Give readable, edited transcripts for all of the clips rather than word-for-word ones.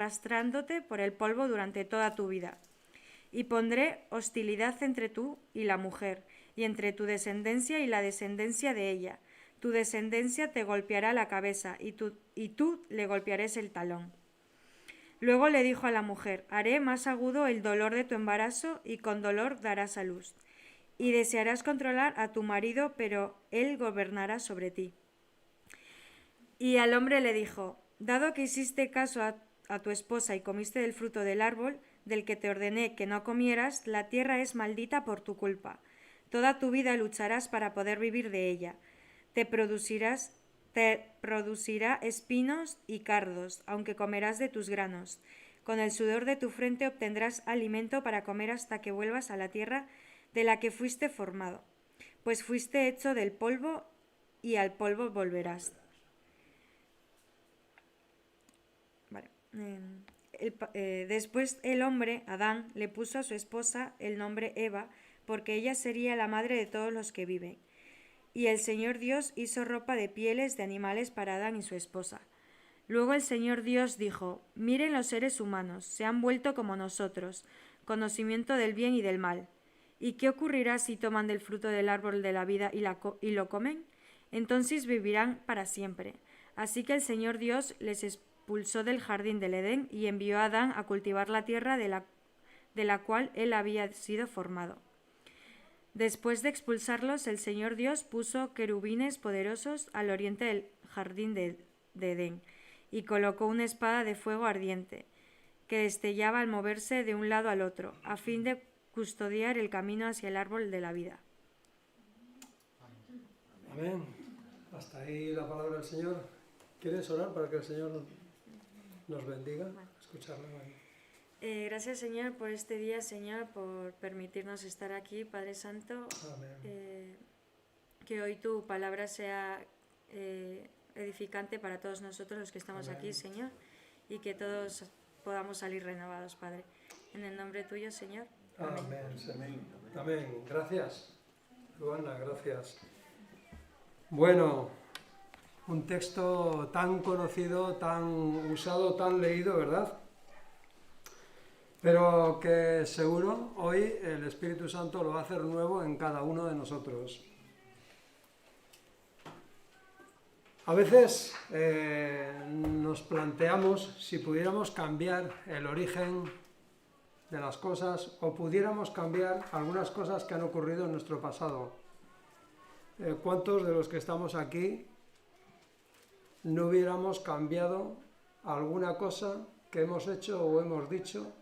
arrastrándote por el polvo durante toda tu vida. Y pondré hostilidad entre tú y la mujer, y entre tu descendencia y la descendencia de ella. Tu descendencia te golpeará la cabeza, y tú le golpearás el talón. Luego le dijo a la mujer: haré más agudo el dolor de tu embarazo, y con dolor darás a luz. Y desearás controlar a tu marido, pero él gobernará sobre ti. Y al hombre le dijo: dado que hiciste caso a tu esposa y comiste del fruto del árbol del que te ordené que no comieras, la tierra es maldita por tu culpa. Toda tu vida lucharás para poder vivir de ella. Te producirá espinos y cardos, aunque comerás de tus granos. Con el sudor de tu frente obtendrás alimento para comer hasta que vuelvas a la tierra de la que fuiste formado, pues fuiste hecho del polvo y al polvo volverás. Vale. Después el hombre, Adán, le puso a su esposa el nombre Eva, porque ella sería la madre de todos los que viven. Y el Señor Dios hizo ropa de pieles de animales para Adán y su esposa. Luego el Señor Dios dijo: miren, los seres humanos se han vuelto como nosotros, conocimiento del bien y del mal. ¿Y qué ocurrirá si toman del fruto del árbol de la vida y lo comen? Entonces vivirán para siempre. Así que el Señor Dios les expulsó del jardín del Edén y envió a Adán a cultivar la tierra de la cual él había sido formado. Después de expulsarlos, el Señor Dios puso querubines poderosos al oriente del jardín de Edén y colocó una espada de fuego ardiente que destellaba al moverse de un lado al otro, a fin de custodiar el camino hacia el árbol de la vida. Amén. Hasta ahí la palabra del Señor. ¿Quieres orar para que el Señor nos bendiga? Escucharle. Gracias, Señor, por este día, Señor, por permitirnos estar aquí, Padre Santo. Amén. Que hoy tu palabra sea edificante para todos nosotros los que estamos Amén. aquí, Señor, y que todos podamos salir renovados, Padre. En el nombre tuyo, Señor. Amén. Amén. Amén. Gracias, Luana, gracias. Bueno, un texto tan conocido, tan usado, tan leído, ¿verdad? Pero que seguro hoy el Espíritu Santo lo va a hacer nuevo en cada uno de nosotros. A veces nos planteamos si pudiéramos cambiar el origen de las cosas o pudiéramos cambiar algunas cosas que han ocurrido en nuestro pasado. ¿Cuántos de los que estamos aquí no hubiéramos cambiado alguna cosa que hemos hecho o hemos dicho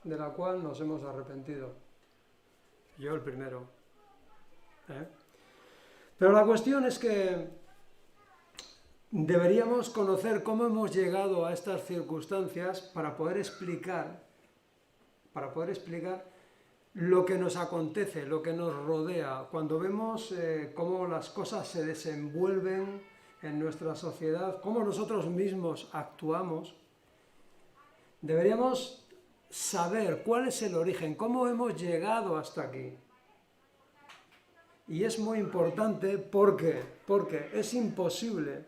de la cual nos hemos arrepentido? Yo el primero. Pero la cuestión es que deberíamos conocer cómo hemos llegado a estas circunstancias para poder explicar lo que nos acontece, lo que nos rodea. Cuando vemos cómo las cosas se desenvuelven en nuestra sociedad, cómo nosotros mismos actuamos, deberíamos saber cuál es el origen, cómo hemos llegado hasta aquí. Y es muy importante porque es imposible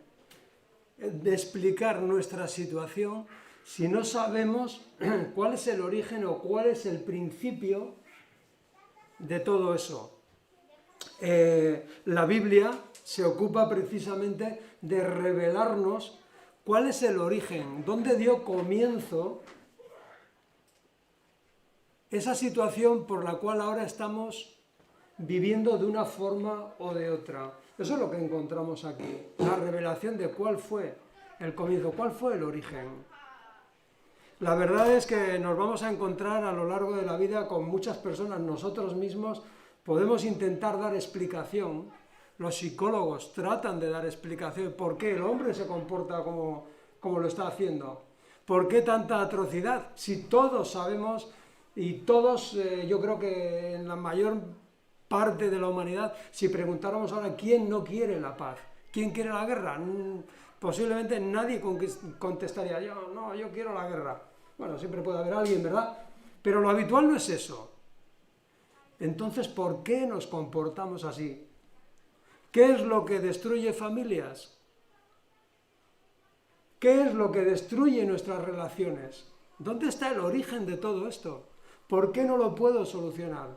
de explicar nuestra situación si no sabemos cuál es el origen o cuál es el principio de todo eso. La Biblia se ocupa precisamente de revelarnos cuál es el origen, dónde dio comienzo esa situación por la cual ahora estamos viviendo de una forma o de otra. Eso es lo que encontramos aquí, la revelación de cuál fue el comienzo, cuál fue el origen. La verdad es que nos vamos a encontrar a lo largo de la vida con muchas personas. Nosotros mismos podemos intentar dar explicación. Los psicólogos tratan de dar explicación por qué el hombre se comporta como lo está haciendo. ¿Por qué tanta atrocidad? Si todos sabemos y todos, yo creo que en la mayor parte de la humanidad, si preguntáramos ahora quién no quiere la paz, quién quiere la guerra, posiblemente nadie contestaría yo quiero la guerra. Bueno, siempre puede haber alguien, ¿verdad? Pero lo habitual no es eso. Entonces, ¿por qué nos comportamos así? ¿Qué es lo que destruye familias? ¿Qué es lo que destruye nuestras relaciones? ¿Dónde está el origen de todo esto? ¿Por qué no lo puedo solucionar?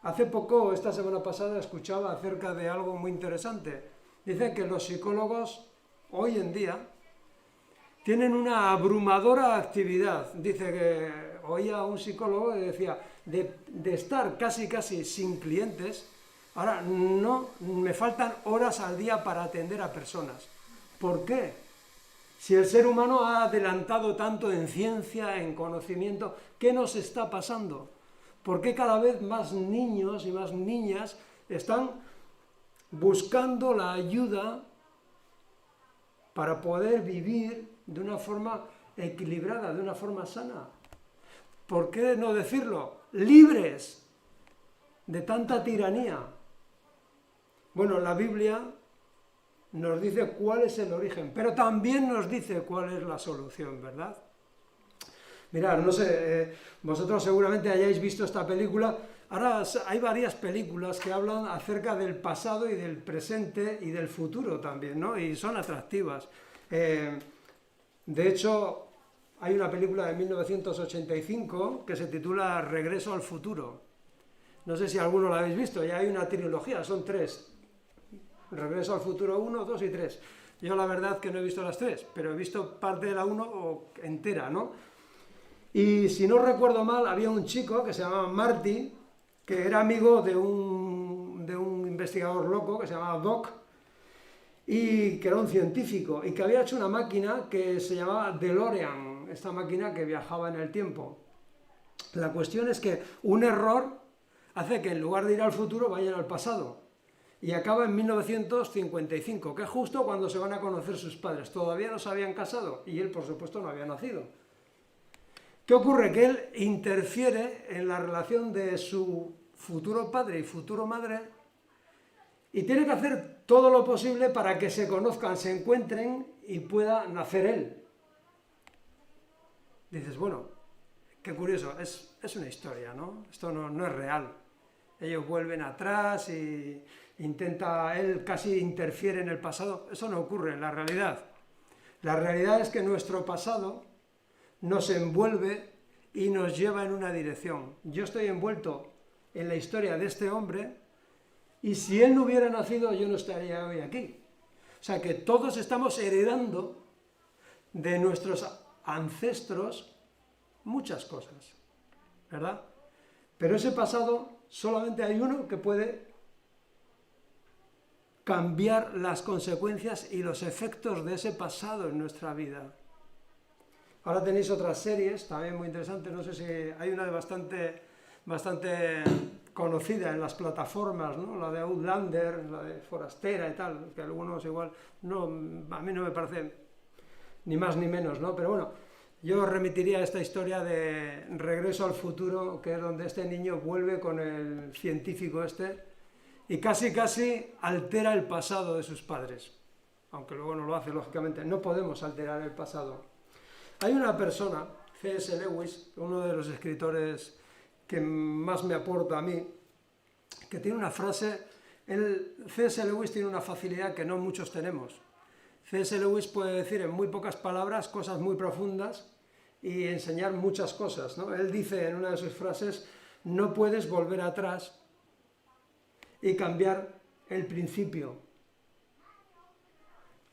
Hace poco, esta semana pasada, escuchaba acerca de algo muy interesante. Dice que los psicólogos hoy en día tienen una abrumadora actividad. Dice que oía a un psicólogo que decía, de estar casi sin clientes, ahora no me faltan horas al día para atender a personas. ¿Por qué? Si el ser humano ha adelantado tanto en ciencia, en conocimiento, ¿qué nos está pasando? ¿Por qué cada vez más niños y más niñas están buscando la ayuda para poder vivir de una forma equilibrada, de una forma sana? ¿Por qué no decirlo? Libres de tanta tiranía. Bueno, la Biblia nos dice cuál es el origen, pero también nos dice cuál es la solución, ¿verdad? Mirad, no sé, vosotros seguramente hayáis visto esta película. Ahora hay varias películas que hablan acerca del pasado y del presente y del futuro también, ¿no? Y son atractivas. De hecho, hay una película de 1985 que se titula Regreso al futuro. No sé si alguno la habéis visto, ya hay una trilogía, son 3. Regreso al futuro 1, 2 y 3. Yo la verdad que no he visto las 3, pero he visto parte de la 1 entera, ¿no? Y si no recuerdo mal, había un chico que se llamaba Marty, que era amigo de un investigador loco que se llamaba Doc, y que era un científico, y que había hecho una máquina que se llamaba DeLorean, esta máquina que viajaba en el tiempo. La cuestión es que un error hace que en lugar de ir al futuro vayan al pasado. Y acaba en 1955, que es justo cuando se van a conocer sus padres. Todavía no se habían casado y él, por supuesto, no había nacido. ¿Qué ocurre? Que él interfiere en la relación de su futuro padre y futuro madre y tiene que hacer todo lo posible para que se conozcan, se encuentren y pueda nacer él. Dices, bueno, qué curioso, es una historia, ¿no? Esto no es real. Ellos vuelven atrás y él casi interfiere en el pasado. Eso no ocurre en la realidad. La realidad es que nuestro pasado nos envuelve y nos lleva en una dirección. Yo estoy envuelto en la historia de este hombre y si él no hubiera nacido yo no estaría hoy aquí. O sea que todos estamos heredando de nuestros ancestros muchas cosas, ¿verdad? Pero ese pasado solamente hay uno que puede cambiar las consecuencias y los efectos de ese pasado en nuestra vida. Ahora tenéis otras series también muy interesantes, no sé si hay una bastante conocida en las plataformas, ¿no? La de Outlander, la de Forastera y tal, que algunos igual, no, a mí no me parece ni más ni menos, ¿no? Pero bueno, yo remitiría a esta historia de Regreso al futuro, que es donde este niño vuelve con el científico este y casi altera el pasado de sus padres, aunque luego no lo hace, lógicamente, no podemos alterar el pasado. Hay una persona, C.S. Lewis, uno de los escritores que más me aporta a mí, que tiene una frase, C.S. Lewis tiene una facilidad que no muchos tenemos. C.S. Lewis puede decir en muy pocas palabras cosas muy profundas y enseñar muchas cosas, ¿no? Él dice en una de sus frases, no puedes volver atrás y cambiar el principio.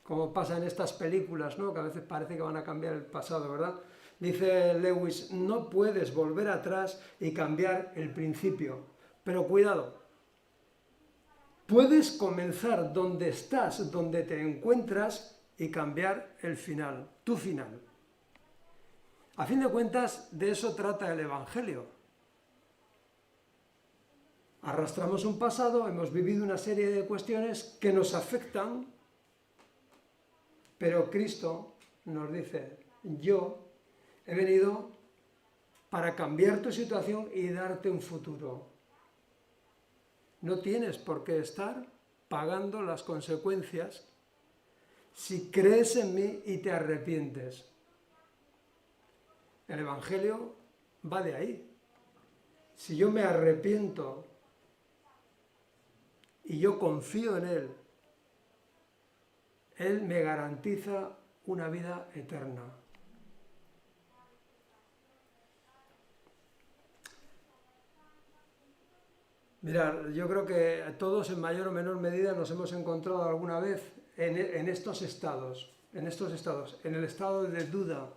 Como pasa en estas películas, ¿no? Que a veces parece que van a cambiar el pasado, ¿verdad? Dice Lewis, no puedes volver atrás y cambiar el principio. Pero cuidado, puedes comenzar donde estás, donde te encuentras y cambiar el final, tu final. A fin de cuentas, de eso trata el Evangelio. Arrastramos un pasado, hemos vivido una serie de cuestiones que nos afectan, pero Cristo nos dice, yo he venido para cambiar tu situación y darte un futuro. No tienes por qué estar pagando las consecuencias si crees en mí y te arrepientes. El Evangelio va de ahí. Si yo me arrepiento y yo confío en Él, Él me garantiza una vida eterna. Mirad, yo creo que todos en mayor o menor medida nos hemos encontrado alguna vez en estos estados, en el estado de duda.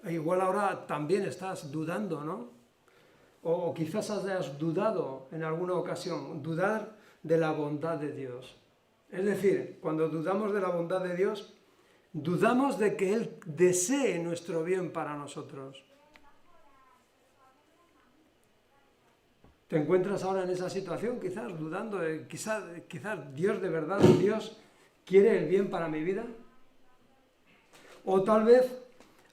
Igual ahora también estás dudando, ¿no? O quizás hayas dudado en alguna ocasión, dudar de la bondad de Dios. Es decir, cuando dudamos de la bondad de Dios, dudamos de que Él desee nuestro bien para nosotros. ¿Te encuentras ahora en esa situación, quizás dudando de quizás Dios de verdad, Dios quiere el bien para mi vida? O tal vez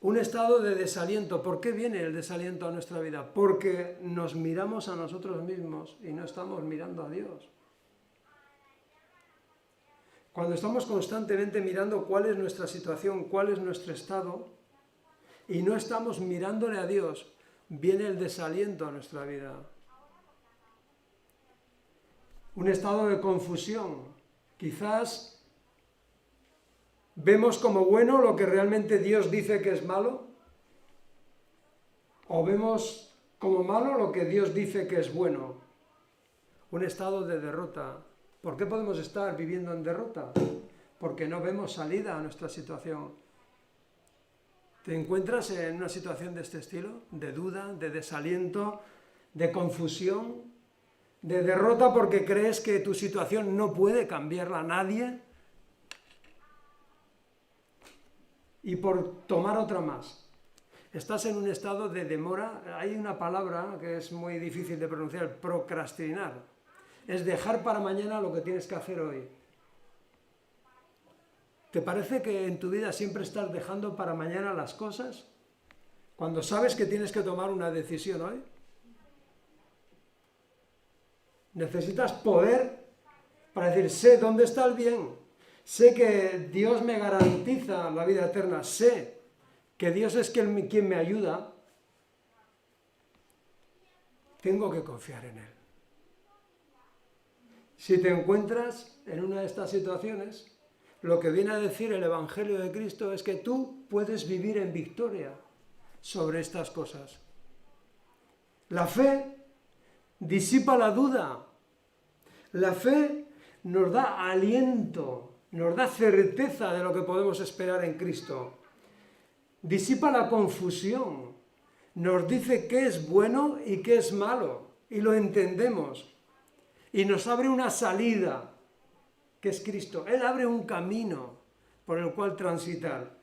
un estado de desaliento. ¿Por qué viene el desaliento a nuestra vida? Porque nos miramos a nosotros mismos y no estamos mirando a Dios. Cuando estamos constantemente mirando cuál es nuestra situación, cuál es nuestro estado, y no estamos mirándole a Dios, viene el desaliento a nuestra vida. Un estado de confusión. Quizás vemos como bueno lo que realmente Dios dice que es malo, o vemos como malo lo que Dios dice que es bueno. Un estado de derrota. ¿Por qué podemos estar viviendo en derrota? Porque no vemos salida a nuestra situación. ¿Te encuentras en una situación de este estilo? De duda, de desaliento, de confusión, de derrota porque crees que tu situación no puede cambiarla a nadie, y por tomar otra más. Estás en un estado de demora. Hay una palabra que es muy difícil de pronunciar, procrastinar. Es dejar para mañana lo que tienes que hacer hoy. ¿Te parece que en tu vida siempre estás dejando para mañana las cosas? Cuando sabes que tienes que tomar una decisión hoy. Necesitas poder para decir, sé dónde está el bien, sé que Dios me garantiza la vida eterna, sé que Dios es quien me ayuda, tengo que confiar en Él. Si te encuentras en una de estas situaciones, lo que viene a decir el Evangelio de Cristo es que tú puedes vivir en victoria sobre estas cosas. La fe disipa la duda. La fe nos da aliento, nos da certeza de lo que podemos esperar en Cristo. Disipa la confusión, nos dice qué es bueno y qué es malo, y lo entendemos. Y nos abre una salida, que es Cristo. Él abre un camino por el cual transitar.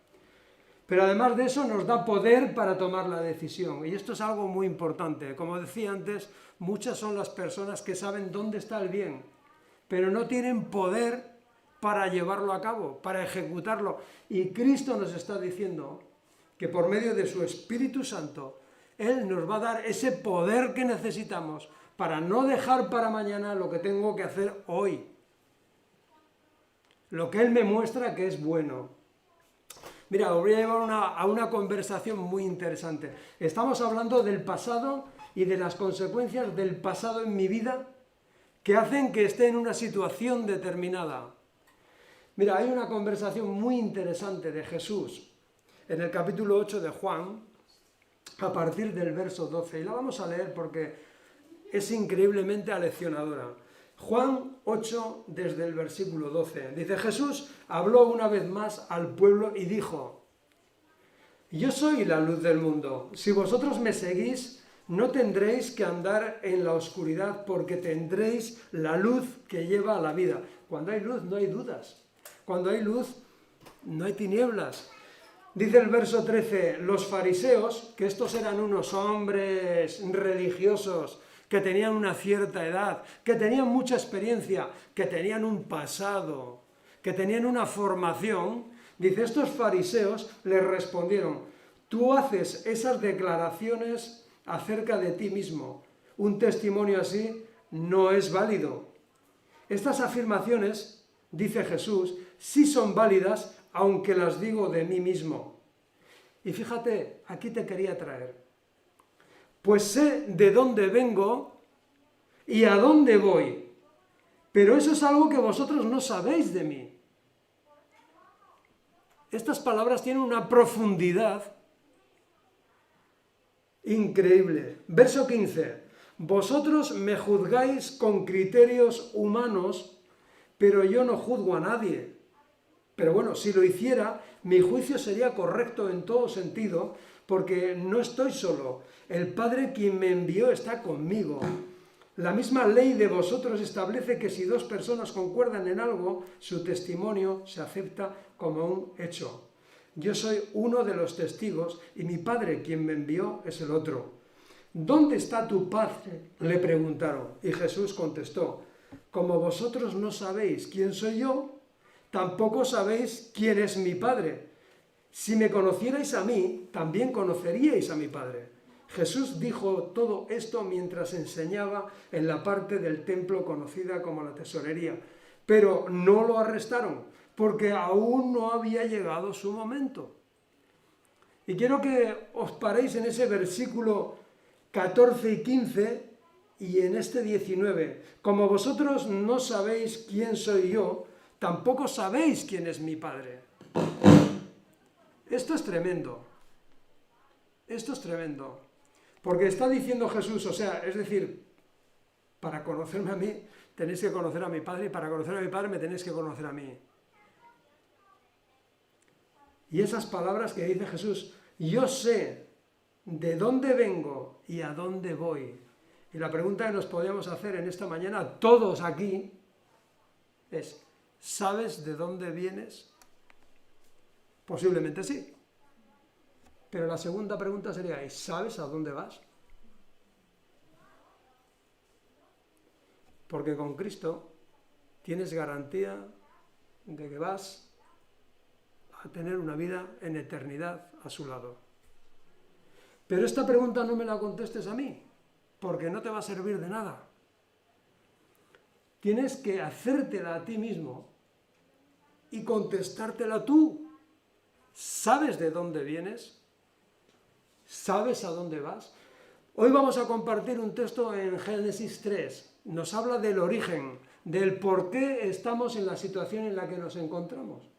Pero además de eso nos da poder para tomar la decisión. Y esto es algo muy importante. Como decía antes, muchas son las personas que saben dónde está el bien, pero no tienen poder para llevarlo a cabo, para ejecutarlo. Y Cristo nos está diciendo que por medio de su Espíritu Santo, Él nos va a dar ese poder que necesitamos para no dejar para mañana lo que tengo que hacer hoy. Lo que Él me muestra que es bueno. Mira, os voy a llevar a una conversación muy interesante. Estamos hablando del pasado y de las consecuencias del pasado en mi vida que hacen que esté en una situación determinada. Mira, hay una conversación muy interesante de Jesús en el capítulo 8 de Juan, a partir del verso 12. Y la vamos a leer porque es increíblemente aleccionadora. Juan 8, desde el versículo 12. Dice, Jesús habló una vez más al pueblo y dijo, yo soy la luz del mundo. Si vosotros me seguís, no tendréis que andar en la oscuridad, porque tendréis la luz que lleva a la vida. Cuando hay luz no hay dudas. Cuando hay luz no hay tinieblas. Dice el verso 13, los fariseos, que estos eran unos hombres religiosos, que tenían una cierta edad, que tenían mucha experiencia, que tenían un pasado, que tenían una formación, dice, estos fariseos les respondieron, tú haces esas declaraciones acerca de ti mismo, un testimonio así no es válido. Estas afirmaciones, dice Jesús, sí son válidas, aunque las digo de mí mismo. Y fíjate, aquí te quería traer. Pues sé de dónde vengo y a dónde voy, pero eso es algo que vosotros no sabéis de mí. Estas palabras tienen una profundidad increíble. Verso 15. Vosotros me juzgáis con criterios humanos, pero yo no juzgo a nadie. Pero bueno, si lo hiciera, mi juicio sería correcto en todo sentido, porque no estoy solo. El Padre quien me envió está conmigo. La misma ley de vosotros establece que si dos personas concuerdan en algo, su testimonio se acepta como un hecho. Yo soy uno de los testigos y mi Padre quien me envió es el otro. ¿Dónde está tu Padre?, le preguntaron. Y Jesús contestó, como vosotros no sabéis quién soy yo, tampoco sabéis quién es mi Padre. Si me conocierais a mí, también conoceríais a mi Padre. Jesús dijo todo esto mientras enseñaba en la parte del templo conocida como la tesorería, pero no lo arrestaron porque aún no había llegado su momento. Y quiero que os paréis en ese versículo 14 y 15 y en este 19. Como vosotros no sabéis quién soy yo, tampoco sabéis quién es mi Padre. Esto es tremendo. Esto es tremendo. Porque está diciendo Jesús, o sea, es decir, para conocerme a mí tenéis que conocer a mi Padre y para conocer a mi Padre me tenéis que conocer a mí. Y esas palabras que dice Jesús, yo sé de dónde vengo y a dónde voy. Y la pregunta que nos podríamos hacer en esta mañana, todos aquí, es, ¿sabes de dónde vienes? Posiblemente sí. Pero la segunda pregunta sería, ¿y sabes a dónde vas? Porque con Cristo tienes garantía de que vas a tener una vida en eternidad a su lado. Pero esta pregunta no me la contestes a mí, porque no te va a servir de nada. Tienes que hacértela a ti mismo y contestártela tú. ¿Sabes de dónde vienes? ¿Sabes a dónde vas? Hoy vamos a compartir un texto en Génesis 3. Nos habla del origen, del por qué estamos en la situación en la que nos encontramos.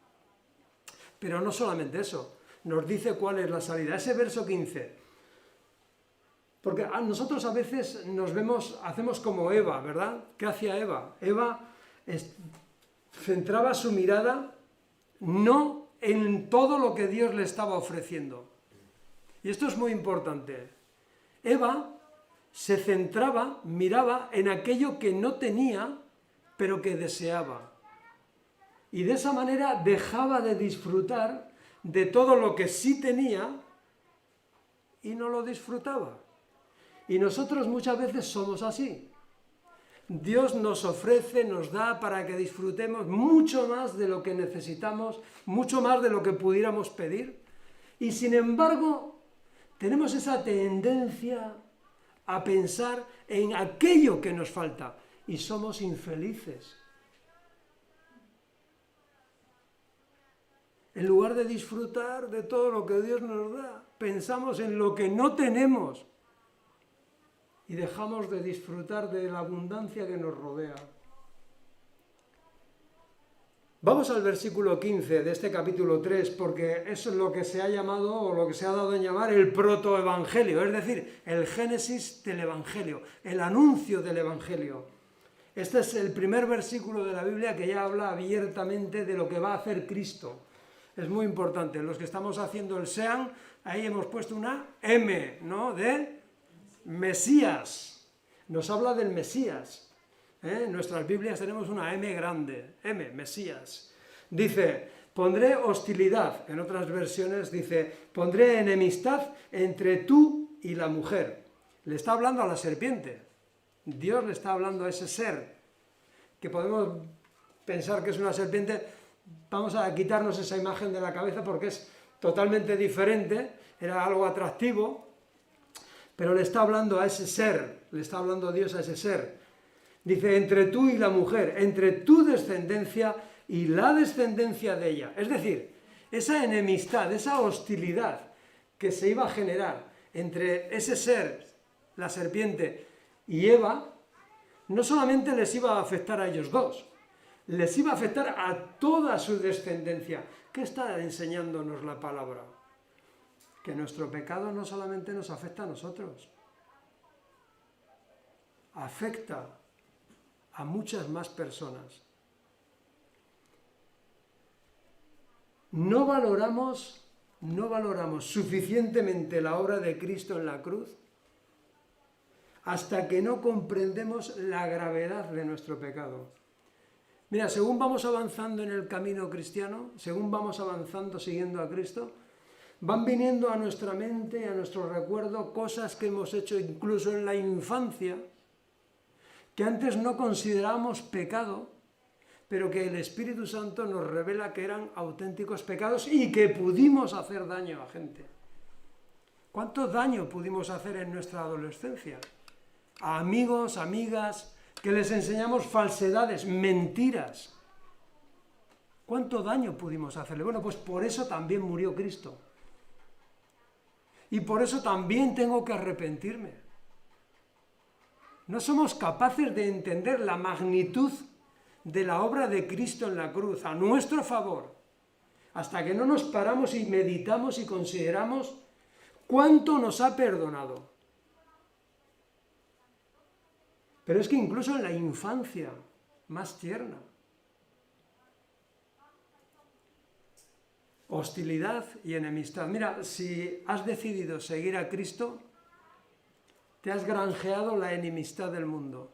Pero no solamente eso, nos dice cuál es la salida. Ese verso 15. Porque nosotros a veces nos vemos, hacemos como Eva, ¿verdad? ¿Qué hacía Eva? Eva centraba su mirada no en todo lo que Dios le estaba ofreciendo. Y esto es muy importante. Eva se centraba, miraba en aquello que no tenía, pero que deseaba. Y de esa manera dejaba de disfrutar de todo lo que sí tenía y no lo disfrutaba. Y nosotros muchas veces somos así. Dios nos ofrece, nos da para que disfrutemos mucho más de lo que necesitamos, mucho más de lo que pudiéramos pedir. Y sin embargo, tenemos esa tendencia a pensar en aquello que nos falta y somos infelices. En lugar de disfrutar de todo lo que Dios nos da, pensamos en lo que no tenemos y dejamos de disfrutar de la abundancia que nos rodea. Vamos al versículo 15 de este capítulo 3, porque eso es lo que se ha llamado, o lo que se ha dado en llamar, el protoevangelio, es decir, el génesis del evangelio, el anuncio del evangelio. Este es el primer versículo de la Biblia que ya habla abiertamente de lo que va a hacer Cristo. Es muy importante. Los que estamos haciendo el SEAN, ahí hemos puesto una M, ¿no?, de Mesías. Nos habla del Mesías. En nuestras Biblias tenemos una M grande, M, Mesías. Dice, pondré hostilidad, en otras versiones dice, pondré enemistad entre tú y la mujer. Le está hablando a la serpiente. Dios le está hablando a ese ser, que podemos pensar que es una serpiente. Vamos a quitarnos esa imagen de la cabeza porque es totalmente diferente, era algo atractivo, pero le está hablando a ese ser, le está hablando Dios a ese ser. Dice, entre tú y la mujer, entre tu descendencia y la descendencia de ella. Es decir, esa enemistad, esa hostilidad que se iba a generar entre ese ser, la serpiente, y Eva, no solamente les iba a afectar a ellos dos, les iba a afectar a toda su descendencia. ¿Qué está enseñándonos la palabra? Que nuestro pecado no solamente nos afecta a nosotros, afecta a muchas más personas. No valoramos suficientemente la obra de Cristo en la cruz hasta que no comprendemos la gravedad de nuestro pecado. Mira, según vamos avanzando en el camino cristiano, según vamos avanzando siguiendo a Cristo, van viniendo a nuestra mente, a nuestro recuerdo, cosas que hemos hecho incluso en la infancia, que antes no considerábamos pecado, pero que el Espíritu Santo nos revela que eran auténticos pecados y que pudimos hacer daño a gente. ¿Cuánto daño pudimos hacer en nuestra adolescencia? A amigos, amigas, que les enseñamos falsedades, mentiras. ¿Cuánto daño pudimos hacerle? Bueno, pues por eso también murió Cristo. Y por eso también tengo que arrepentirme. No somos capaces de entender la magnitud de la obra de Cristo en la cruz a nuestro favor, hasta que no nos paramos y meditamos y consideramos cuánto nos ha perdonado. Pero es que incluso en la infancia más tierna, hostilidad y enemistad. Mira, si has decidido seguir a Cristo, te has granjeado la enemistad del mundo.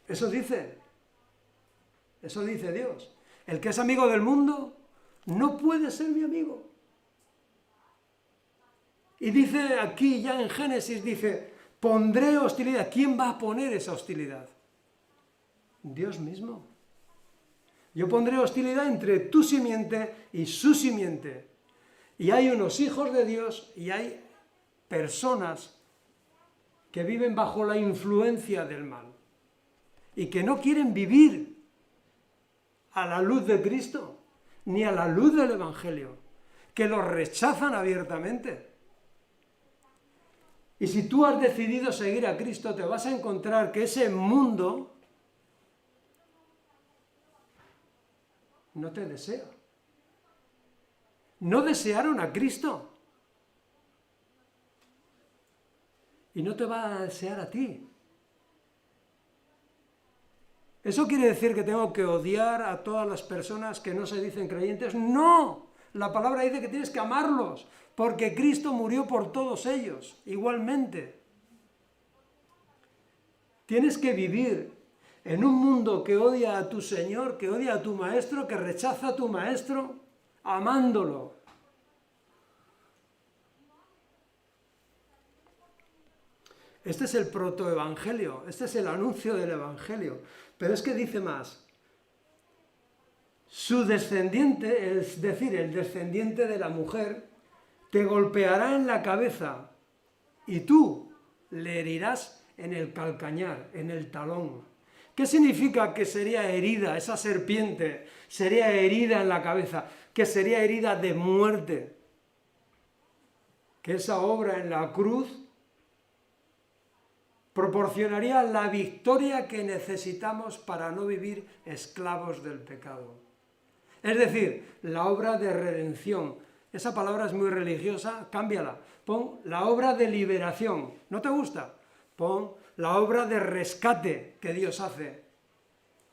Eso dice Dios. El que es amigo del mundo no puede ser mi amigo. Y dice aquí ya en Génesis, dice, pondré hostilidad. ¿Quién va a poner esa hostilidad? Dios mismo. Yo pondré hostilidad entre tu simiente y su simiente. Y hay unos hijos de Dios y hay personas que viven bajo la influencia del mal y que no quieren vivir a la luz de Cristo ni a la luz del Evangelio, que lo rechazan abiertamente. Y si tú has decidido seguir a Cristo, te vas a encontrar que ese mundo no te desea. No desearon a Cristo. Y no te va a desear a ti. ¿Eso quiere decir que tengo que odiar a todas las personas que no se dicen creyentes? ¡No! La palabra dice que tienes que amarlos, porque Cristo murió por todos ellos, igualmente. Tienes que vivir en un mundo que odia a tu Señor, que odia a tu Maestro, que rechaza a tu Maestro, amándolo. Este es el protoevangelio, este es el anuncio del Evangelio. Pero es que dice más. Su descendiente, es decir, el descendiente de la mujer, te golpeará en la cabeza y tú le herirás en el calcañar, en el talón. ¿Qué significa que sería herida esa serpiente? Sería herida en la cabeza, que sería herida de muerte. Que esa obra en la cruz proporcionaría la victoria que necesitamos para no vivir esclavos del pecado. Es decir, la obra de redención. Esa palabra es muy religiosa, cámbiala. Pon la obra de liberación. ¿No te gusta? Pon la obra de rescate que Dios hace.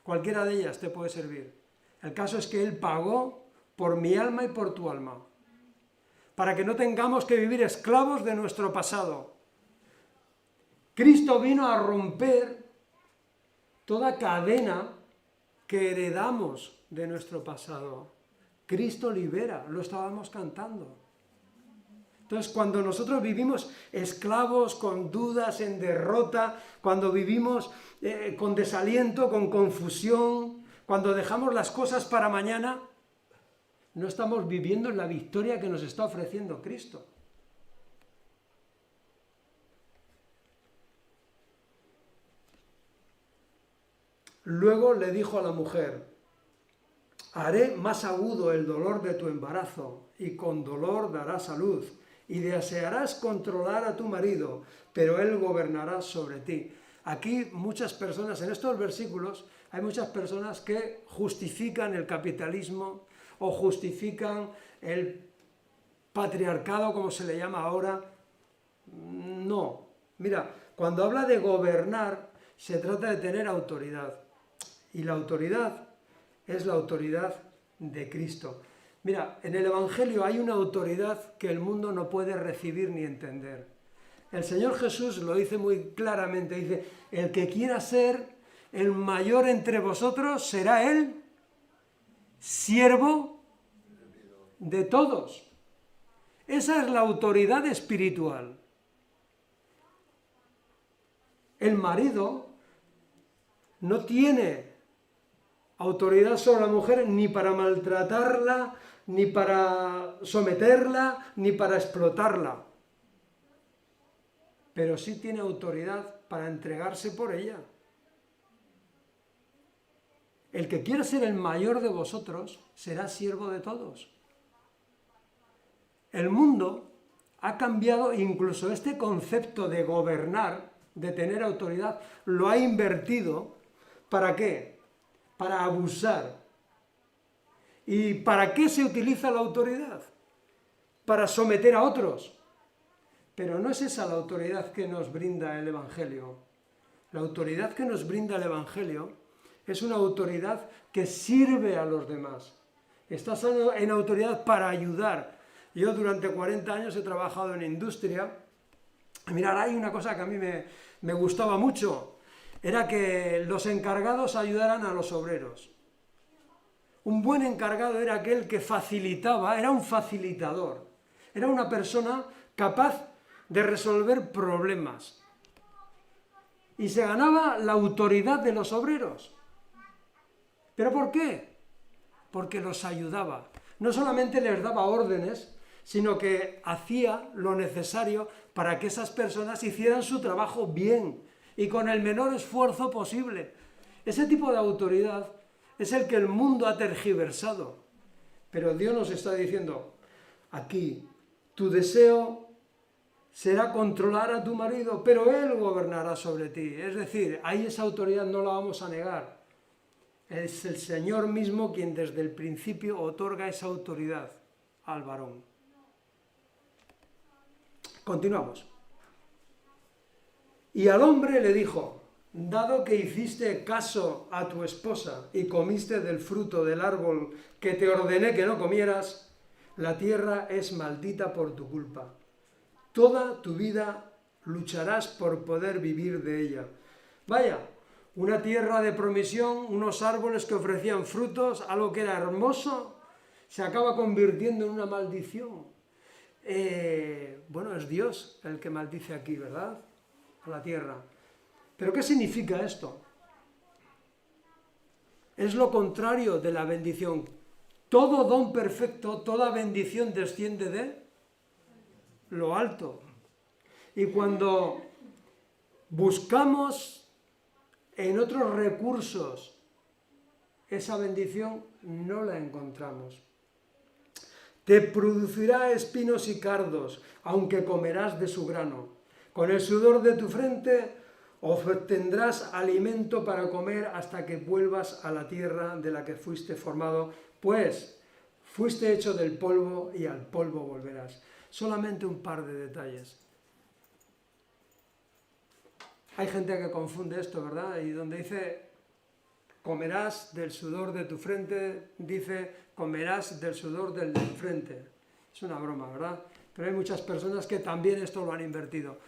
Cualquiera de ellas te puede servir. El caso es que Él pagó por mi alma y por tu alma, para que no tengamos que vivir esclavos de nuestro pasado. Cristo vino a romper toda cadena que heredamos de nuestro pasado. Cristo libera, lo estábamos cantando. Entonces, cuando nosotros vivimos esclavos, con dudas, en derrota, cuando vivimos con desaliento, con confusión, cuando dejamos las cosas para mañana, no estamos viviendo en la victoria que nos está ofreciendo Cristo. Luego le dijo a la mujer, haré más agudo el dolor de tu embarazo, y con dolor darás a luz, y desearás controlar a tu marido, pero él gobernará sobre ti. Aquí muchas personas en estos versículos Hay muchas personas que justifican el capitalismo o justifican el patriarcado, como se le llama ahora. No. Mira, cuando habla de gobernar, se trata de tener autoridad. Y la autoridad es la autoridad de Cristo. Mira, en el Evangelio hay una autoridad que el mundo no puede recibir ni entender. El Señor Jesús lo dice muy claramente, dice, el que quiera ser el mayor entre vosotros será él siervo de todos. Esa es la autoridad espiritual. El marido no tiene autoridad sobre la mujer ni para maltratarla, ni para someterla, ni para explotarla. Pero sí tiene autoridad para entregarse por ella. El que quiera ser el mayor de vosotros será siervo de todos. El mundo ha cambiado incluso este concepto de gobernar, de tener autoridad, lo ha invertido. ¿Para qué? Para abusar. ¿Y para qué se utiliza la autoridad? Para someter a otros. Pero no es esa la autoridad que nos brinda el Evangelio. La autoridad que nos brinda el Evangelio es una autoridad que sirve a los demás. Estás en autoridad para ayudar. Yo durante 40 años he trabajado en industria. Mirad, hay una cosa que a mí me gustaba mucho. Era que los encargados ayudaran a los obreros. Un buen encargado era aquel que facilitaba, era un facilitador. Era una persona capaz de resolver problemas. Y se ganaba la autoridad de los obreros. ¿Pero por qué? Porque los ayudaba. No solamente les daba órdenes, sino que hacía lo necesario para que esas personas hicieran su trabajo bien y con el menor esfuerzo posible. Ese tipo de autoridad es el que el mundo ha tergiversado. Pero Dios nos está diciendo, aquí, tu deseo será controlar a tu marido, pero él gobernará sobre ti. Es decir, ahí esa autoridad no la vamos a negar. Es el Señor mismo quien desde el principio otorga esa autoridad al varón. Continuamos. Y al hombre le dijo, dado que hiciste caso a tu esposa y comiste del fruto del árbol que te ordené que no comieras, la tierra es maldita por tu culpa. Toda tu vida lucharás por poder vivir de ella. Vaya, una tierra de promisión, unos árboles que ofrecían frutos, algo que era hermoso, se acaba convirtiendo en una maldición. Bueno, es Dios el que maldice aquí, ¿verdad? A la tierra. ¿Pero qué significa esto? Es lo contrario de la bendición. Todo don perfecto, toda bendición desciende de lo alto. Y cuando buscamos en otros recursos esa bendición, no la encontramos. Te producirá espinos y cardos, aunque comerás de su grano. Con el sudor de tu frente obtendrás alimento para comer hasta que vuelvas a la tierra de la que fuiste formado, pues fuiste hecho del polvo y al polvo volverás. Solamente un par de detalles. Hay gente que confunde esto, ¿verdad? Y donde dice comerás del sudor de tu frente, dice comerás del sudor del frente. Es una broma, ¿verdad? Pero hay muchas personas que también esto lo han invertido.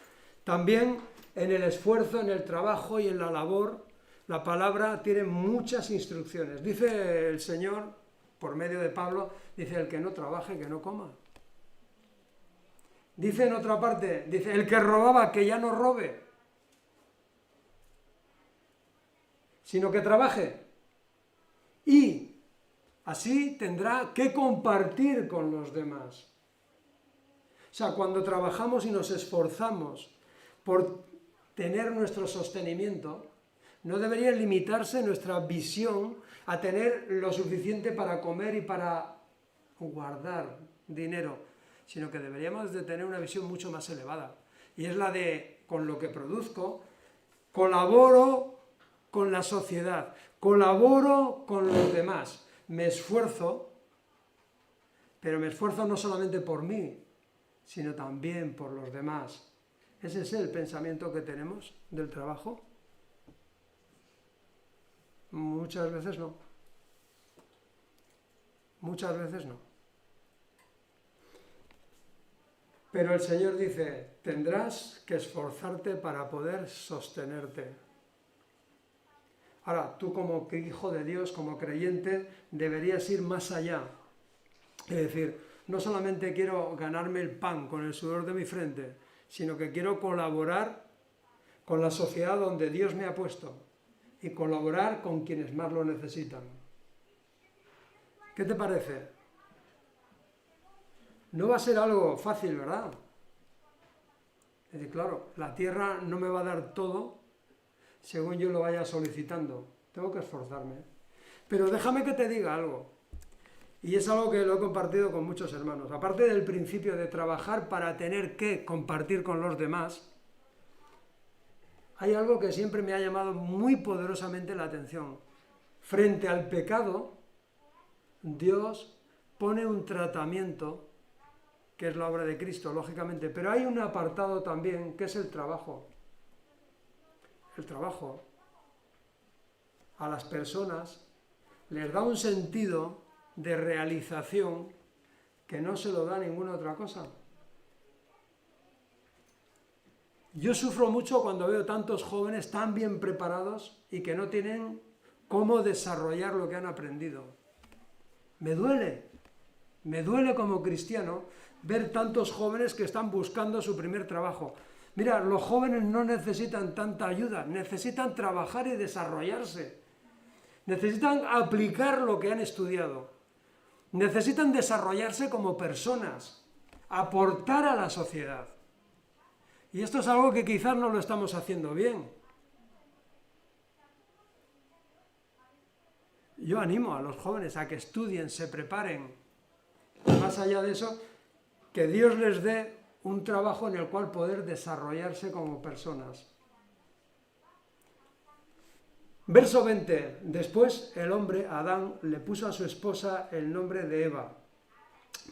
También en el esfuerzo, en el trabajo y en la labor, la palabra tiene muchas instrucciones. Dice el Señor, por medio de Pablo, dice el que no trabaje, que no coma. Dice en otra parte, dice el que robaba, que ya no robe, sino que trabaje. Y así tendrá que compartir con los demás. O sea, cuando trabajamos y nos esforzamos por tener nuestro sostenimiento, no debería limitarse nuestra visión a tener lo suficiente para comer y para guardar dinero, sino que deberíamos de tener una visión mucho más elevada. Y es la de, con lo que produzco, colaboro con la sociedad, colaboro con los demás, me esfuerzo, pero me esfuerzo no solamente por mí, sino también por los demás. ¿Ese es el pensamiento que tenemos del trabajo? Muchas veces no. Muchas veces no. Pero el Señor dice, tendrás que esforzarte para poder sostenerte. Ahora, tú como hijo de Dios, como creyente, deberías ir más allá. Es decir, no solamente quiero ganarme el pan con el sudor de mi frente, sino que quiero colaborar con la sociedad donde Dios me ha puesto y colaborar con quienes más lo necesitan. ¿Qué te parece? No va a ser algo fácil, ¿verdad? Es decir, claro, la tierra no me va a dar todo según yo lo vaya solicitando. Tengo que esforzarme. Pero déjame que te diga algo. Y es algo que lo he compartido con muchos hermanos. Aparte del principio de trabajar para tener que compartir con los demás, hay algo que siempre me ha llamado muy poderosamente la atención. Frente al pecado, Dios pone un tratamiento, que es la obra de Cristo, lógicamente, pero hay un apartado también, que es el trabajo. El trabajo a las personas les da un sentido de realización que no se lo da ninguna otra cosa. Yo sufro mucho cuando veo tantos jóvenes tan bien preparados y que no tienen cómo desarrollar lo que han aprendido. Me duele como cristiano ver tantos jóvenes que están buscando su primer trabajo. Mira, los jóvenes no necesitan tanta ayuda, necesitan trabajar y desarrollarse. Necesitan aplicar lo que han estudiado. Necesitan desarrollarse como personas, aportar a la sociedad. Y esto es algo que quizás no lo estamos haciendo bien. Yo animo a los jóvenes a que estudien, se preparen. Más allá de eso, que Dios les dé un trabajo en el cual poder desarrollarse como personas. Verso 20. Después el hombre, Adán, le puso a su esposa el nombre de Eva,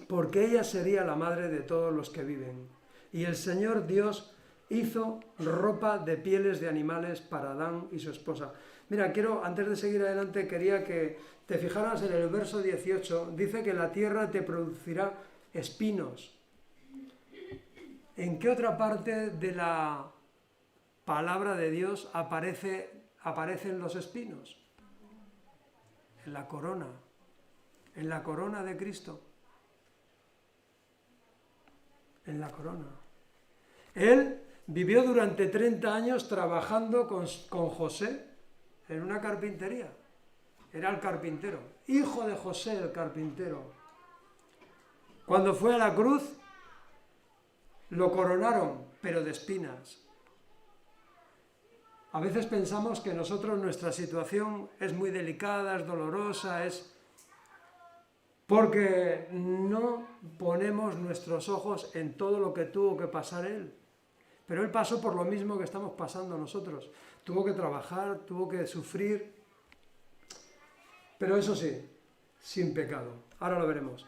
porque ella sería la madre de todos los que viven. Y el Señor Dios hizo ropa de pieles de animales para Adán y su esposa. Mira, antes de seguir adelante, quería que te fijaras en el verso 18. Dice que la tierra te producirá espinos. ¿En qué otra parte de la palabra de Dios aparecen los espinos? En la corona de Cristo. En la corona. Él vivió durante 30 años trabajando con José en una carpintería. Era el carpintero, hijo de José el carpintero. Cuando fue a la cruz, lo coronaron, pero de espinas. A veces pensamos que nuestra situación es muy delicada, es dolorosa, es porque no ponemos nuestros ojos en todo lo que tuvo que pasar él. Pero él pasó por lo mismo que estamos pasando nosotros. Tuvo que trabajar, tuvo que sufrir, pero eso sí, sin pecado. Ahora lo veremos.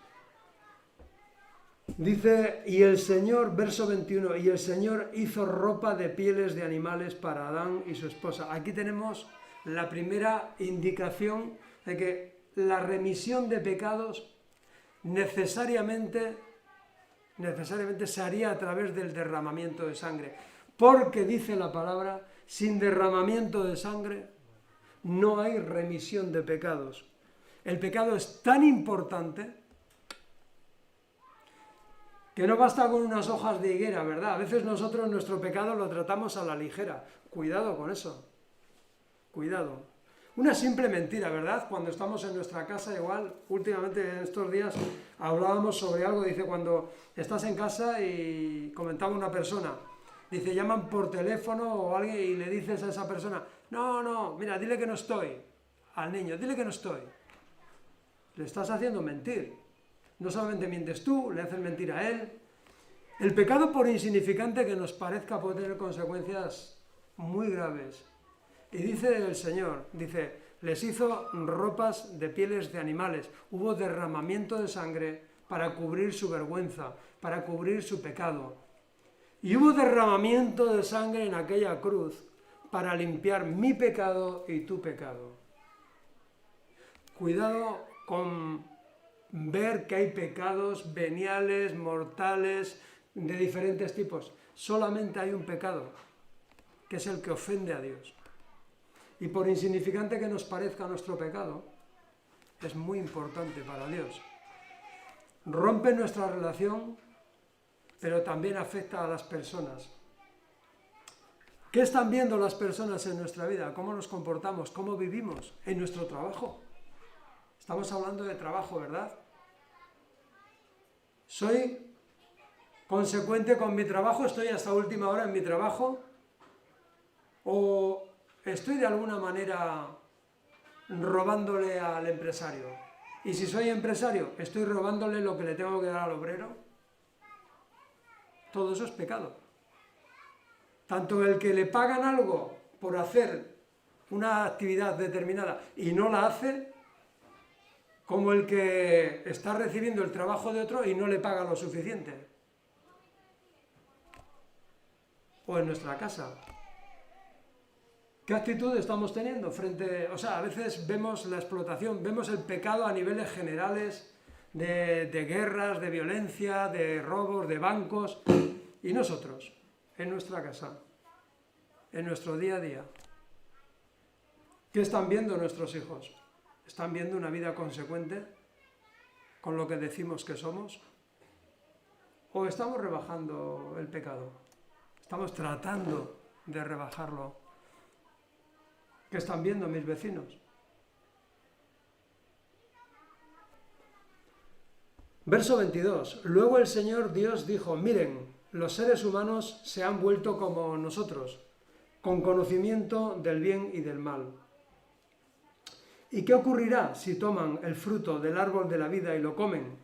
Dice, y el Señor, verso 21, y el Señor hizo ropa de pieles de animales para Adán y su esposa. Aquí tenemos la primera indicación de que la remisión de pecados necesariamente se haría a través del derramamiento de sangre. Porque dice la palabra, sin derramamiento de sangre no hay remisión de pecados. El pecado es tan importante que no basta con unas hojas de higuera, ¿verdad? A veces nosotros nuestro pecado lo tratamos a la ligera. Cuidado con eso. Cuidado. Una simple mentira, ¿verdad? Cuando estamos en nuestra casa, igual, últimamente en estos días hablábamos sobre algo, dice, cuando estás en casa y comentaba una persona, dice, llaman por teléfono o alguien y le dices a esa persona, no, mira, dile que no estoy. Al niño, dile que no estoy. Le estás haciendo mentir. No solamente mientes tú, le haces mentir a él. El pecado, por insignificante que nos parezca, puede tener consecuencias muy graves. Y dice el Señor, dice, les hizo ropas de pieles de animales, hubo derramamiento de sangre para cubrir su vergüenza, para cubrir su pecado. Y hubo derramamiento de sangre en aquella cruz para limpiar mi pecado y tu pecado. Cuidado con ver que hay pecados veniales, mortales, de diferentes tipos. Solamente hay un pecado, que es el que ofende a Dios. Y por insignificante que nos parezca nuestro pecado, es muy importante para Dios. Rompe nuestra relación, pero también afecta a las personas. ¿Qué están viendo las personas en nuestra vida? ¿Cómo nos comportamos? ¿Cómo vivimos? En nuestro trabajo. Estamos hablando de trabajo, ¿verdad? ¿Soy consecuente con mi trabajo? ¿Estoy hasta última hora en mi trabajo? ¿O estoy de alguna manera robándole al empresario? Y si soy empresario, ¿estoy robándole lo que le tengo que dar al obrero? Todo eso es pecado. Tanto el que le pagan algo por hacer una actividad determinada y no la hace, como el que está recibiendo el trabajo de otro y no le paga lo suficiente. O en nuestra casa. ¿Qué actitud estamos teniendo frente? A veces vemos la explotación, vemos el pecado a niveles generales de guerras, de violencia, de robos, de bancos. Y nosotros, en nuestra casa, en nuestro día a día, ¿qué están viendo nuestros hijos? ¿Están viendo una vida consecuente con lo que decimos que somos? ¿O estamos rebajando el pecado? Estamos tratando de rebajarlo. ¿Qué están viendo mis vecinos? Verso 22. Luego el Señor Dios dijo, miren, los seres humanos se han vuelto como nosotros, con conocimiento del bien y del mal. ¿Y qué ocurrirá si toman el fruto del árbol de la vida y lo comen?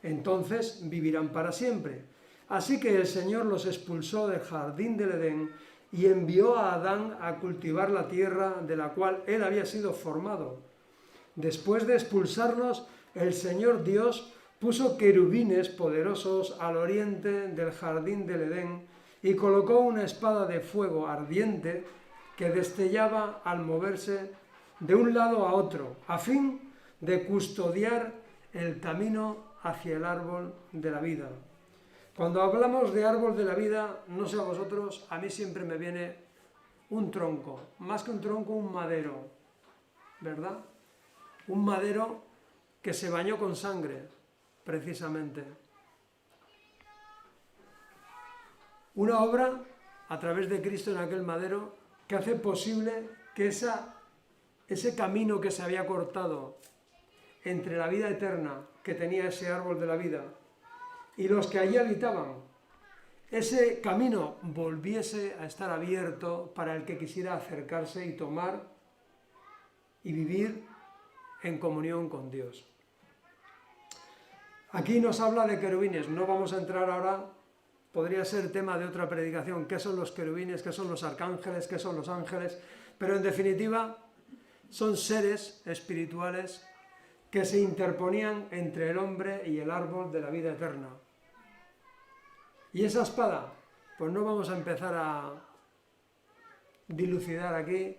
Entonces vivirán para siempre. Así que el Señor los expulsó del jardín del Edén y envió a Adán a cultivar la tierra de la cual él había sido formado. Después de expulsarlos, el Señor Dios puso querubines poderosos al oriente del jardín del Edén y colocó una espada de fuego ardiente que destellaba al moverse de un lado a otro, a fin de custodiar el camino hacia el árbol de la vida. Cuando hablamos de árbol de la vida, no sé a vosotros, a mí siempre me viene un tronco, más que un tronco, un madero, ¿verdad? Un madero que se bañó con sangre, precisamente. Una obra, a través de Cristo en aquel madero, que hace posible que ese camino que se había cortado entre la vida eterna que tenía ese árbol de la vida y los que allí habitaban, ese camino volviese a estar abierto para el que quisiera acercarse y tomar y vivir en comunión con Dios. Aquí nos habla de querubines, no vamos a entrar ahora, podría ser tema de otra predicación, qué son los querubines, qué son los arcángeles, qué son los ángeles, pero en definitiva son seres espirituales que se interponían entre el hombre y el árbol de la vida eterna. ¿Y esa espada? Pues no vamos a empezar a dilucidar aquí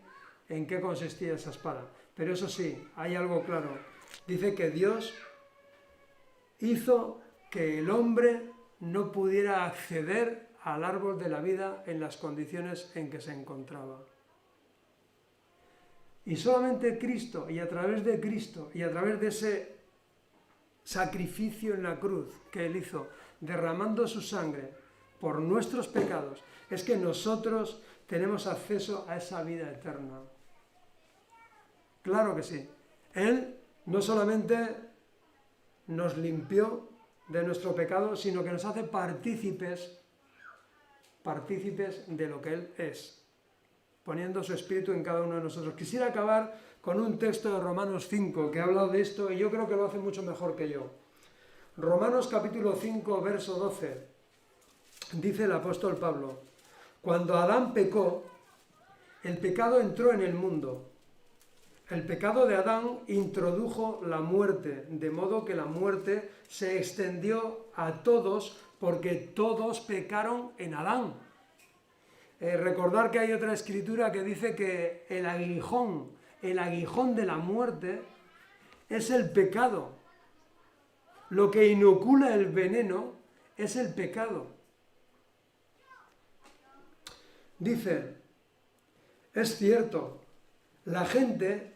en qué consistía esa espada. Pero eso sí, hay algo claro. Dice que Dios hizo que el hombre no pudiera acceder al árbol de la vida en las condiciones en que se encontraba. Y solamente Cristo, y a través de Cristo, y a través de ese sacrificio en la cruz que Él hizo, derramando su sangre por nuestros pecados, es que nosotros tenemos acceso a esa vida eterna. Claro que sí. Él no solamente nos limpió de nuestro pecado, sino que nos hace partícipes de lo que Él es, poniendo su espíritu en cada uno de nosotros. Quisiera acabar con un texto de Romanos 5, que ha hablado de esto, y yo creo que lo hace mucho mejor que yo. Romanos capítulo 5, verso 12, dice el apóstol Pablo, cuando Adán pecó, el pecado entró en el mundo. El pecado de Adán introdujo la muerte, de modo que la muerte se extendió a todos porque todos pecaron en Adán. Recordar que hay otra escritura que dice que el aguijón de la muerte es el pecado. Lo que inocula el veneno es el pecado. Dice, es cierto, la gente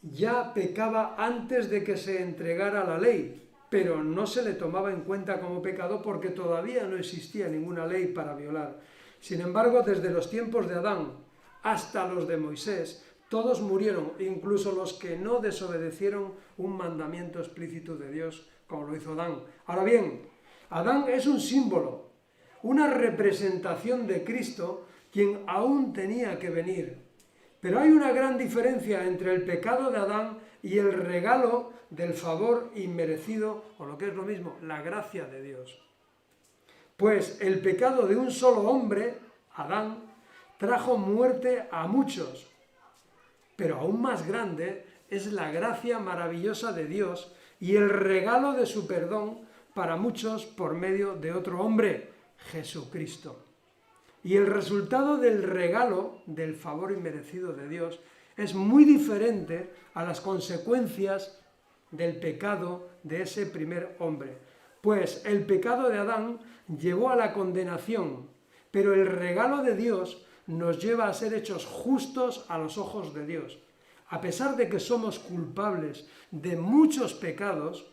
ya pecaba antes de que se entregara la ley, pero no se le tomaba en cuenta como pecado porque todavía no existía ninguna ley para violar. Sin embargo, desde los tiempos de Adán hasta los de Moisés, todos murieron, incluso los que no desobedecieron un mandamiento explícito de Dios, como lo hizo Adán. Ahora bien, Adán es un símbolo, una representación de Cristo, quien aún tenía que venir. Pero hay una gran diferencia entre el pecado de Adán y el regalo del favor inmerecido, o lo que es lo mismo, la gracia de Dios. Pues el pecado de un solo hombre, Adán, trajo muerte a muchos, pero aún más grande es la gracia maravillosa de Dios y el regalo de su perdón para muchos por medio de otro hombre, Jesucristo. Y el resultado del regalo, del favor inmerecido de Dios, es muy diferente a las consecuencias del pecado de ese primer hombre. Pues el pecado de Adán llevó a la condenación, pero el regalo de Dios nos lleva a ser hechos justos a los ojos de Dios. A pesar de que somos culpables de muchos pecados,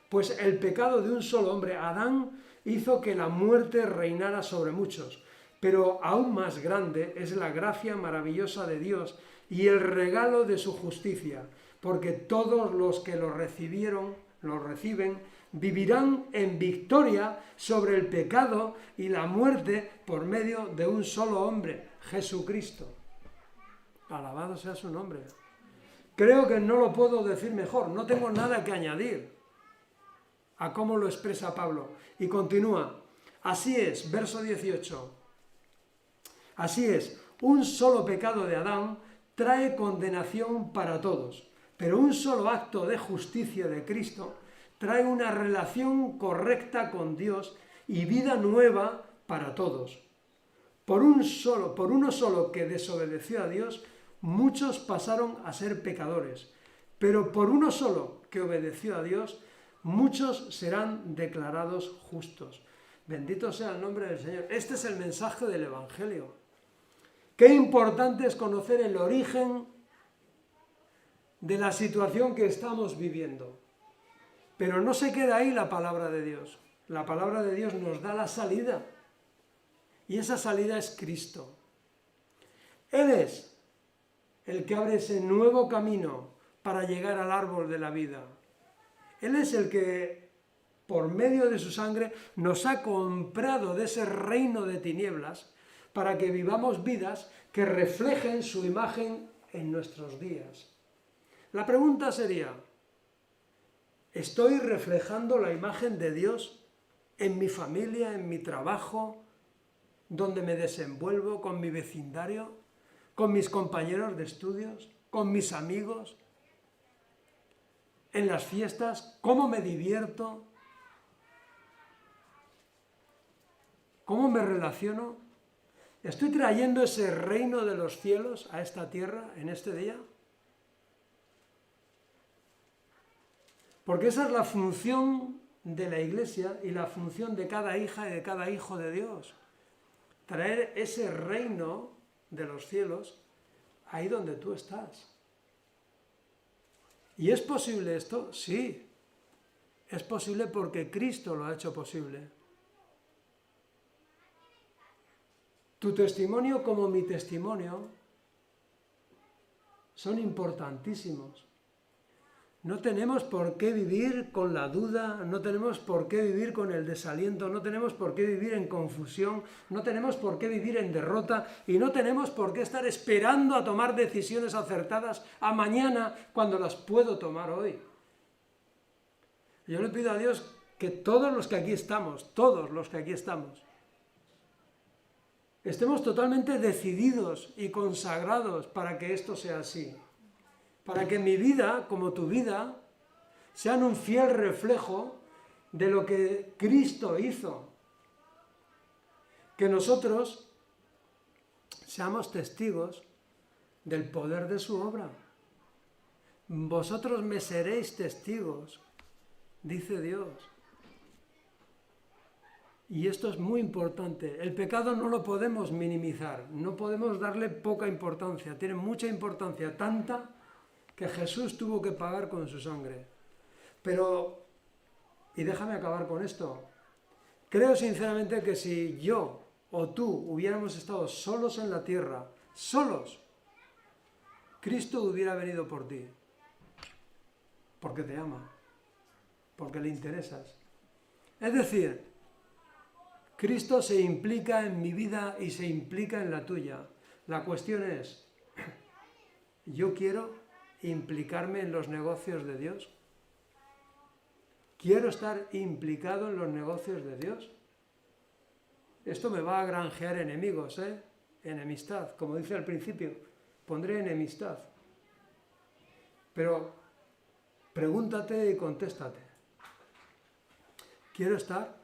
pues el pecado de un solo hombre, Adán, hizo que la muerte reinara sobre muchos. Pero aún más grande es la gracia maravillosa de Dios y el regalo de su justicia, porque todos los que lo reciben, vivirán en victoria sobre el pecado y la muerte por medio de un solo hombre, Jesucristo. Alabado sea su nombre. Creo que no lo puedo decir mejor, no tengo nada que añadir a cómo lo expresa Pablo. Y continúa, así es, verso 18. Así es, un solo pecado de Adán trae condenación para todos, pero un solo acto de justicia de Cristo trae una relación correcta con Dios y vida nueva para todos. Por uno solo que desobedeció a Dios, muchos pasaron a ser pecadores, pero por uno solo que obedeció a Dios, muchos serán declarados justos. Bendito sea el nombre del Señor. Este es el mensaje del Evangelio. Qué importante es conocer el origen de la situación que estamos viviendo. Pero no se queda ahí la palabra de Dios. La palabra de Dios nos da la salida. Y esa salida es Cristo. Él es el que abre ese nuevo camino para llegar al árbol de la vida. Él es el que, por medio de su sangre, nos ha comprado de ese reino de tinieblas para que vivamos vidas que reflejen su imagen en nuestros días. La pregunta sería, ¿estoy reflejando la imagen de Dios en mi familia, en mi trabajo, donde me desenvuelvo, con mi vecindario, con mis compañeros de estudios, con mis amigos, en las fiestas? ¿Cómo me divierto? ¿Cómo me relaciono? ¿Estoy trayendo ese reino de los cielos a esta tierra en este día? Porque esa es la función de la Iglesia y la función de cada hija y de cada hijo de Dios. Traer ese reino de los cielos ahí donde tú estás. ¿Y es posible esto? Sí. Es posible porque Cristo lo ha hecho posible. Tu testimonio como mi testimonio son importantísimos. No tenemos por qué vivir con la duda, no tenemos por qué vivir con el desaliento, no tenemos por qué vivir en confusión, no tenemos por qué vivir en derrota y no tenemos por qué estar esperando a tomar decisiones acertadas a mañana cuando las puedo tomar hoy. Yo le pido a Dios que todos los que aquí estamos, estemos totalmente decididos y consagrados para que esto sea así. Para que mi vida, como tu vida, sean un fiel reflejo de lo que Cristo hizo. Que nosotros seamos testigos del poder de su obra. Vosotros me seréis testigos, dice Dios. Y esto es muy importante. El pecado no lo podemos minimizar, no podemos darle poca importancia. Tiene mucha importancia, tanta que Jesús tuvo que pagar con su sangre. Pero, y déjame acabar con esto, creo sinceramente que si yo o tú hubiéramos estado solos en la tierra, solos, Cristo hubiera venido por ti. Porque te ama, porque le interesas. Es decir, Cristo se implica en mi vida y se implica en la tuya. La cuestión es, ¿yo quiero implicarme en los negocios de Dios? ¿Quiero estar implicado en los negocios de Dios? Esto me va a granjear enemigos, enemistad. Como dice al principio, pondré enemistad. Pero pregúntate y contéstate. ¿Quiero estar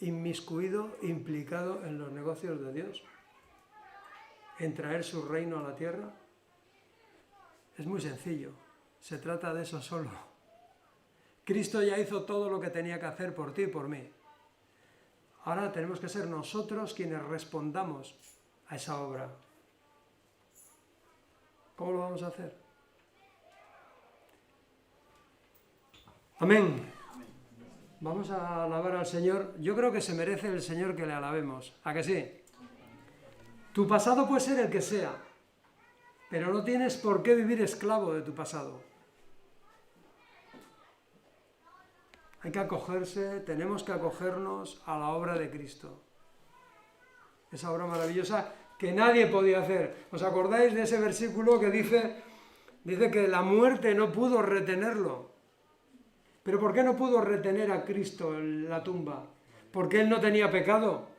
inmiscuido, implicado en los negocios de Dios? ¿En traer su reino a la tierra? Es muy sencillo. Se trata de eso solo. Cristo ya hizo todo lo que tenía que hacer por ti y por mí. Ahora tenemos que ser nosotros quienes respondamos a esa obra. ¿Cómo lo vamos a hacer? Amén. Vamos a alabar al Señor. Yo creo que se merece el Señor que le alabemos. ¿A que sí? Tu pasado puede ser el que sea, pero no tienes por qué vivir esclavo de tu pasado. Hay que acogerse, tenemos que acogernos a la obra de Cristo. Esa obra maravillosa que nadie podía hacer. ¿Os acordáis de ese versículo que dice que la muerte no pudo retenerlo? ¿Pero por qué no pudo retener a Cristo en la tumba? ¿Porque él no tenía pecado?